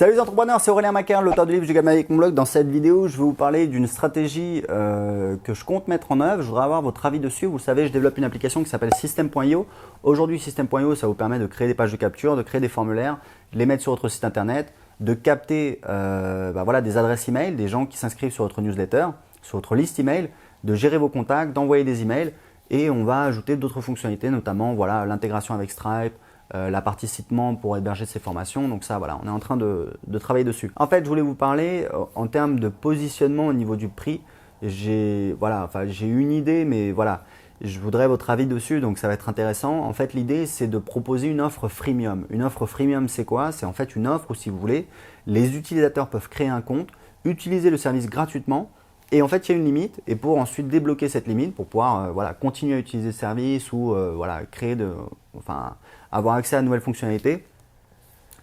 Salut les entrepreneurs, c'est Aurélien Macaire, l'auteur du livre Je gagne avec mon blog. Dans cette vidéo, je vais vous parler d'une stratégie que je compte mettre en œuvre. Je voudrais avoir votre avis dessus. Vous le savez, je développe une application qui s'appelle System.io. Aujourd'hui, System.io, ça vous permet de créer des pages de capture, de créer des formulaires, de les mettre sur votre site internet, de capter des adresses email, des gens qui s'inscrivent sur votre newsletter, sur votre liste email, de gérer vos contacts, d'envoyer des emails. Et on va ajouter d'autres fonctionnalités, notamment l'intégration avec Stripe, la partie site membre pour héberger ces formations. Donc ça, voilà, on est en train de travailler dessus. En fait, je voulais vous parler en termes de positionnement au niveau du prix. J'ai une idée, mais voilà, je voudrais votre avis dessus, donc ça va être intéressant. En fait, l'idée, c'est de proposer une offre freemium. Une offre freemium, c'est quoi? C'est en fait une offre où, si vous voulez, les utilisateurs peuvent créer un compte, utiliser le service gratuitement. Et en fait, il y a une limite, et pour ensuite débloquer cette limite, pour pouvoir continuer à utiliser le service ou avoir accès à de nouvelles fonctionnalités,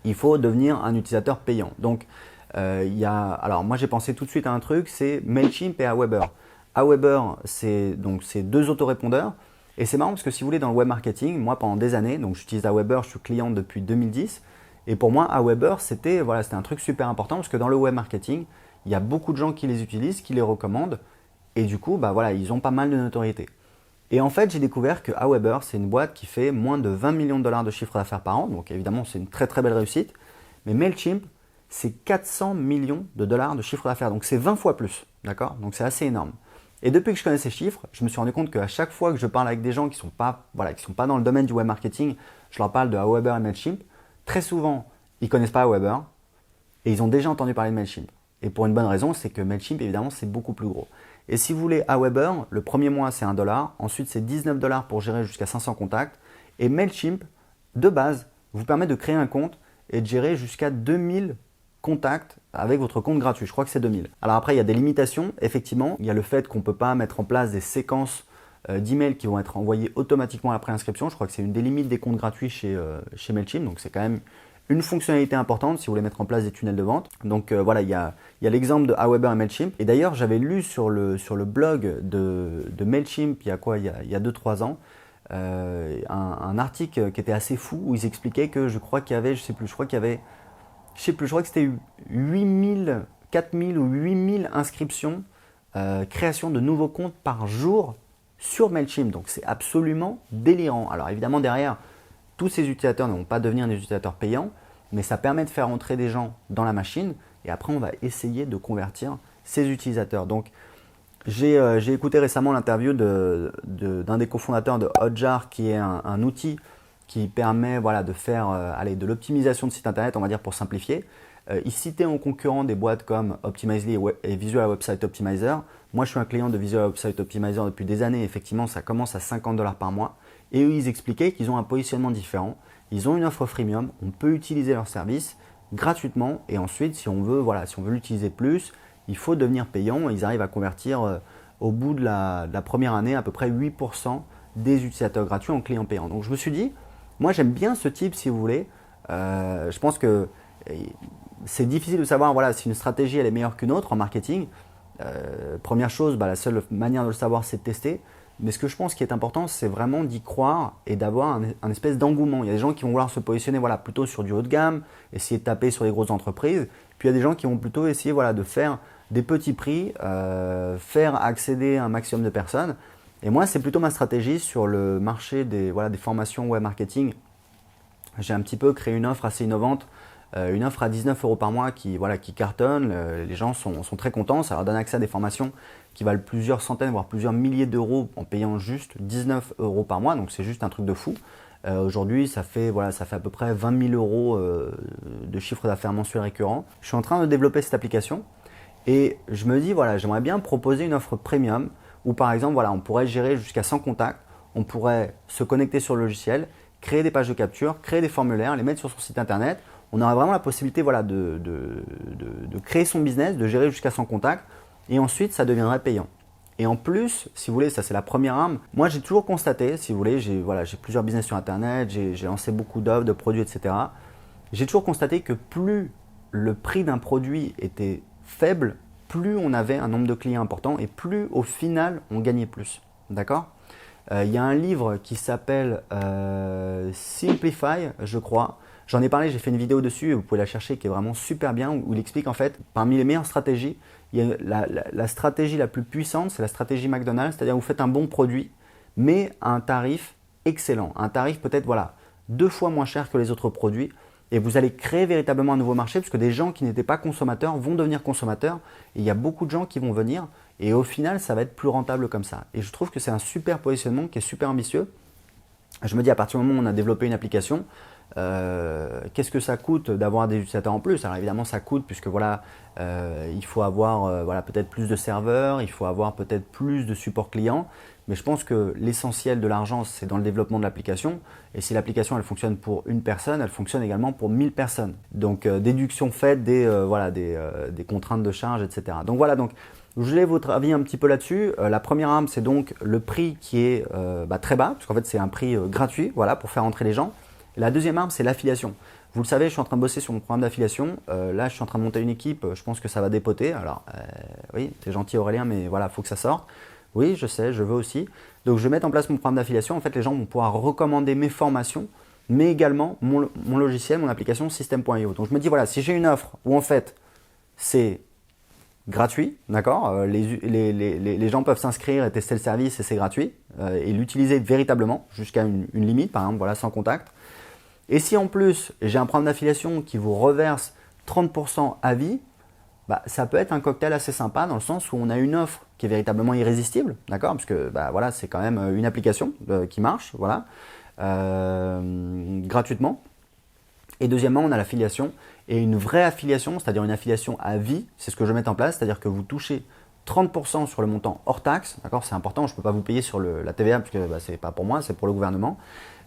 il faut devenir un utilisateur payant. Donc, alors moi j'ai pensé tout de suite à un truc, c'est Mailchimp et Aweber. Aweber, c'est deux autorépondeurs, et c'est marrant parce que si vous voulez, dans le web marketing, moi pendant des années, donc j'utilise Aweber, je suis client depuis 2010, et pour moi Aweber c'était un truc super important parce que dans le web marketing, il y a beaucoup de gens qui les utilisent, qui les recommandent, et du coup, ils ont pas mal de notoriété. Et en fait, j'ai découvert que Aweber, c'est une boîte qui fait moins de 20 millions de dollars de chiffre d'affaires par an, donc évidemment, c'est une très très belle réussite. Mais Mailchimp, c'est 400 millions de dollars de chiffre d'affaires, donc c'est 20 fois plus, d'accord? Donc c'est assez énorme. Et depuis que je connais ces chiffres, je me suis rendu compte qu'à chaque fois que je parle avec des gens qui sont pas dans le domaine du web marketing, je leur parle de Aweber et Mailchimp, très souvent, ils ne connaissent pas Aweber et ils ont déjà entendu parler de Mailchimp. Et pour une bonne raison, c'est que Mailchimp, évidemment, c'est beaucoup plus gros. Et si vous voulez Aweber, le premier mois, c'est 1 $, ensuite c'est 19 $ pour gérer jusqu'à 500 contacts. Et Mailchimp, de base, vous permet de créer un compte et de gérer jusqu'à 2000 contacts avec votre compte gratuit. Je crois que c'est 2000. Alors après, il y a des limitations, effectivement. Il y a le fait qu'on ne peut pas mettre en place des séquences d'emails qui vont être envoyés automatiquement à la préinscription. Je crois que c'est une des limites des comptes gratuits chez Mailchimp, donc c'est quand même une fonctionnalité importante si vous voulez mettre en place des tunnels de vente. Donc il y a l'exemple de Aweber et Mailchimp. Et d'ailleurs, j'avais lu sur le blog de Mailchimp il y a 2-3 ans, un article qui était assez fou où ils expliquaient que je crois que c'était 8000, 4000 ou 8000 inscriptions, création de nouveaux comptes par jour sur Mailchimp. Donc c'est absolument délirant. Alors évidemment, derrière, tous ces utilisateurs ne vont pas devenir des utilisateurs payants, mais ça permet de faire entrer des gens dans la machine et après on va essayer de convertir ces utilisateurs. Donc j'ai écouté récemment l'interview d'un des cofondateurs de Hotjar, qui est un outil qui permet de faire de l'optimisation de site internet, on va dire, pour simplifier. Il citait en concurrent des boîtes comme Optimizely et Visual Website Optimizer. Moi je suis un client de Visual Website Optimizer depuis des années, effectivement ça commence à 50 $ par mois. Et eux, ils expliquaient qu'ils ont un positionnement différent. Ils ont une offre freemium, on peut utiliser leur service gratuitement, et ensuite, si on veut l'utiliser plus, il faut devenir payant. Ils arrivent à convertir au bout de la première année à peu près 8% des utilisateurs gratuits en clients payants. Donc je me suis dit, moi j'aime bien ce type, si vous voulez. Je pense que c'est difficile de savoir si une stratégie elle est meilleure qu'une autre en marketing. Première chose, la seule manière de le savoir, c'est de tester. Mais ce que je pense qui est important, c'est vraiment d'y croire et d'avoir un espèce d'engouement. Il y a des gens qui vont vouloir se positionner plutôt sur du haut de gamme, essayer de taper sur les grosses entreprises. Puis il y a des gens qui vont plutôt essayer de faire des petits prix, faire accéder un maximum de personnes. Et moi, c'est plutôt ma stratégie sur le marché des formations web marketing. J'ai un petit peu créé une offre assez innovante, une offre à 19 € par mois qui cartonne. Les gens sont très contents. Ça leur donne accès à des formations qui valent plusieurs centaines, voire plusieurs milliers d'euros en payant juste 19 € par mois. Donc c'est juste un truc de fou. Aujourd'hui, ça fait à peu près 20 000 € de chiffre d'affaires mensuel récurrent. Je suis en train de développer cette application et je me dis, j'aimerais bien proposer une offre premium où par exemple, on pourrait gérer jusqu'à 100 contacts. On pourrait se connecter sur le logiciel, créer des pages de capture, créer des formulaires, les mettre sur son site internet. On aurait vraiment la possibilité de créer son business, de gérer jusqu'à 100 contacts, et ensuite ça deviendrait payant. Et en plus, si vous voulez, ça c'est la première arme. Moi j'ai toujours constaté, si vous voulez, j'ai plusieurs business sur internet, j'ai lancé beaucoup d'offres, de produits, etc. J'ai toujours constaté que plus le prix d'un produit était faible, plus on avait un nombre de clients important et plus au final on gagnait plus. D'accord ? Il y a un livre qui s'appelle Simplify, je crois, J'en ai parlé, j'ai fait une vidéo dessus, vous pouvez la chercher, qui est vraiment super bien, où il explique en fait, parmi les meilleures stratégies, il y a la stratégie la plus puissante, c'est la stratégie McDonald's, c'est-à-dire vous faites un bon produit, mais à un tarif excellent, un tarif peut-être voilà 2 fois moins cher que les autres produits, et vous allez créer véritablement un nouveau marché, parce que des gens qui n'étaient pas consommateurs vont devenir consommateurs, et il y a beaucoup de gens qui vont venir, et au final, ça va être plus rentable comme ça. Et je trouve que c'est un super positionnement qui est super ambitieux. Je me dis, à partir du moment où on a développé une application, qu'est-ce que ça coûte d'avoir des utilisateurs en plus? Alors évidemment, ça coûte puisque voilà, il faut avoir voilà, peut-être plus de serveurs, il faut avoir peut-être plus de support client. Mais je pense que l'essentiel de l'argent, c'est dans le développement de l'application. Et si l'application, elle fonctionne pour une personne, elle fonctionne également pour 1000 personnes. Donc, déduction faite voilà, des contraintes de charge, etc. Donc voilà, donc, je voulais votre avis un petit peu là-dessus. La première arme, c'est donc le prix qui est très bas, parce qu'en fait, c'est un prix gratuit voilà, pour faire entrer les gens. Et la deuxième arme, c'est l'affiliation. Vous le savez, je suis en train de bosser sur mon programme d'affiliation. Là, je suis en train de monter une équipe. Je pense que ça va dépoter. Alors, oui, c'est gentil Aurélien, mais voilà, il faut que ça sorte. Oui, je sais, je veux aussi. Donc, je vais mettre en place mon programme d'affiliation. En fait, les gens vont pouvoir recommander mes formations, mais également mon logiciel, mon application System.io. Donc, je me dis, voilà, si j'ai une offre où en fait, c'est gratuit, d'accord, les gens peuvent s'inscrire et tester le service et c'est gratuit, et l'utiliser véritablement jusqu'à une limite, par exemple, voilà, sans contact. Et si en plus, j'ai un programme d'affiliation qui vous reverse 30% à vie, bah, ça peut être un cocktail assez sympa dans le sens où on a une offre qui est véritablement irrésistible, d'accord, parce que bah, voilà, c'est quand même une application qui marche, voilà, gratuitement. Et deuxièmement, on a l'affiliation et une vraie affiliation, c'est-à-dire une affiliation à vie, c'est ce que je vais mettre en place, c'est-à-dire que vous touchez 30% sur le montant hors taxe, d'accord, c'est important, je ne peux pas vous payer sur la TVA parce que bah, ce n'est pas pour moi, c'est pour le gouvernement.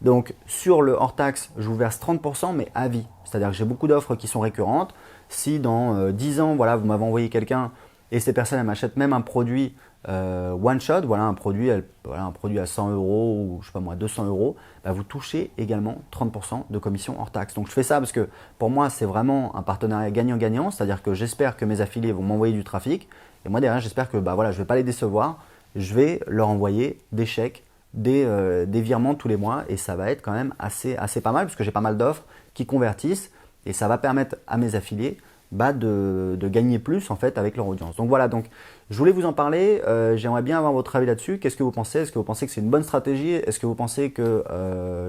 Donc sur le hors taxe, je vous verse 30% mais à vie, c'est-à-dire que j'ai beaucoup d'offres qui sont récurrentes. Si dans 10 ans, voilà, vous m'avez envoyé quelqu'un et ces personnes elles m'achètent même un produit one shot, voilà, un produit à 100 euros ou je sais pas moi 200 euros, bah, vous touchez également 30% de commission hors taxe. Donc je fais ça parce que pour moi c'est vraiment un partenariat gagnant-gagnant, c'est-à-dire que j'espère que mes affiliés vont m'envoyer du trafic et moi derrière j'espère que bah, voilà, je ne vais pas les décevoir, je vais leur envoyer des chèques, des virements tous les mois et ça va être quand même assez pas mal parce que j'ai pas mal d'offres qui convertissent et ça va permettre à mes affiliés bah, de gagner plus en fait avec leur audience. Donc voilà, donc je voulais vous en parler, j'aimerais bien avoir votre avis là-dessus. Qu'est-ce que vous pensez? Est-ce que vous pensez que c'est une bonne stratégie? Est-ce que vous pensez que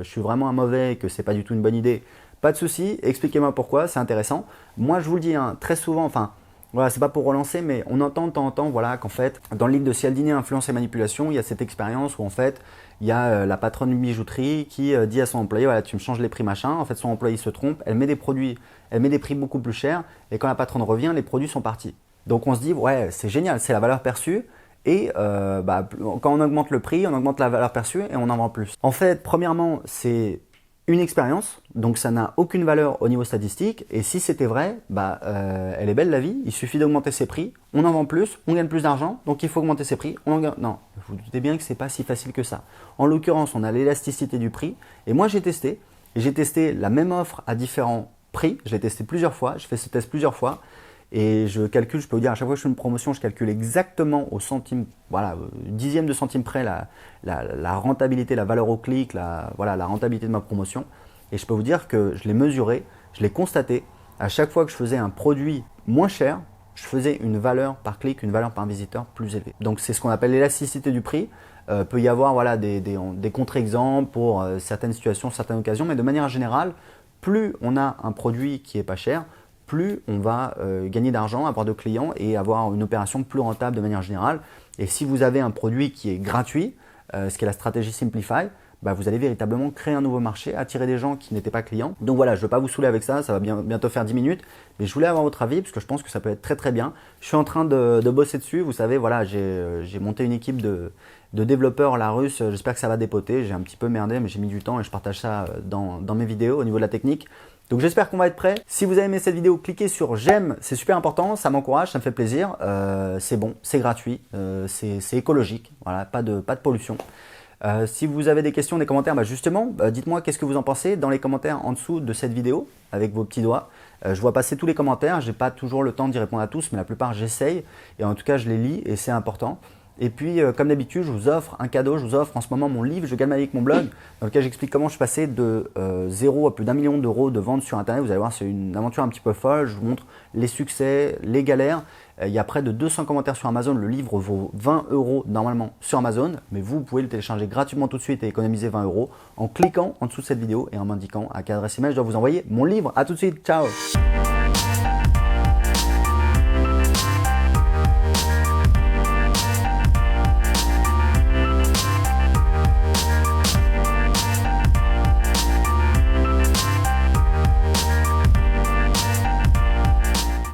je suis vraiment un mauvais et que c'est pas du tout une bonne idée? Pas de souci, expliquez-moi pourquoi, c'est intéressant. Moi je vous le dis hein, très souvent, enfin voilà, c'est pas pour relancer, mais on entend de temps en temps voilà, qu'en fait, dans le livre de Cialdini, Influence et Manipulation, il y a cette expérience où en fait, il y a la patronne d'une bijouterie qui dit à son employé, voilà, tu me changes les prix machin. En fait, son employé se trompe, elle met des prix beaucoup plus chers et quand la patronne revient, les produits sont partis. Donc on se dit, ouais, c'est génial, c'est la valeur perçue. Et bah, quand on augmente le prix, on augmente la valeur perçue et on en vend plus. En fait, premièrement, c'est une expérience, donc ça n'a aucune valeur au niveau statistique. Et si c'était vrai, bah, elle est belle la vie. Il suffit d'augmenter ses prix, on en vend plus, on gagne plus d'argent, donc il faut augmenter ses prix. Non, vous vous doutez bien que c'est pas si facile que ça. En l'occurrence, on a l'élasticité du prix. Et moi, j'ai testé la même offre à différents prix. Je l'ai testé plusieurs fois, je fais ce test plusieurs fois. Et je calcule, je peux vous dire, à chaque fois que je fais une promotion, je calcule exactement au centime, voilà, dixième de centime près la rentabilité, la valeur au clic, voilà, la rentabilité de ma promotion. Et je peux vous dire que je l'ai mesuré, je l'ai constaté. À chaque fois que je faisais un produit moins cher, je faisais une valeur par clic, une valeur par visiteur plus élevée. Donc c'est ce qu'on appelle l'élasticité du prix. Peut y avoir voilà, des contre-exemples pour certaines situations, certaines occasions, mais de manière générale, plus on a un produit qui est pas cher, plus on va gagner d'argent, avoir de clients et avoir une opération plus rentable de manière générale. Et si vous avez un produit qui est gratuit, ce qui est la stratégie Simplify, bah vous allez véritablement créer un nouveau marché, attirer des gens qui n'étaient pas clients. Donc voilà, je ne veux pas vous saouler avec ça, ça va bientôt faire 10 minutes, mais je voulais avoir votre avis parce que je pense que ça peut être très très bien. Je suis en train de bosser dessus, vous savez, voilà, j'ai monté une équipe de développeurs la russe, j'espère que ça va dépoter, j'ai un petit peu merdé mais j'ai mis du temps et je partage ça dans mes vidéos au niveau de la technique. Donc j'espère qu'on va être prêt. Si vous avez aimé cette vidéo, cliquez sur j'aime, c'est super important, ça m'encourage, ça me fait plaisir. C'est bon, c'est gratuit, c'est écologique, voilà, pas de pollution. Si vous avez des questions, des commentaires, bah justement, dites-moi qu'est-ce que vous en pensez dans les commentaires en dessous de cette vidéo avec vos petits doigts. Je vois passer tous les commentaires, j'ai pas toujours le temps d'y répondre à tous, mais la plupart j'essaye et en tout cas je les lis et c'est important. Et puis, comme d'habitude, je vous offre un cadeau. Je vous offre en ce moment mon livre Je gagne ma vie avec mon blog, dans lequel j'explique comment je suis passé de 0 à plus d'1 million d'euros de ventes sur Internet. Vous allez voir, c'est une aventure un petit peu folle. Je vous montre les succès, les galères. Il y a près de 200 commentaires sur Amazon. Le livre vaut 20 € normalement sur Amazon, mais vous pouvez le télécharger gratuitement tout de suite et économiser 20 € en cliquant en dessous de cette vidéo et en m'indiquant à quelle adresse email je dois vous envoyer mon livre. A tout de suite, ciao!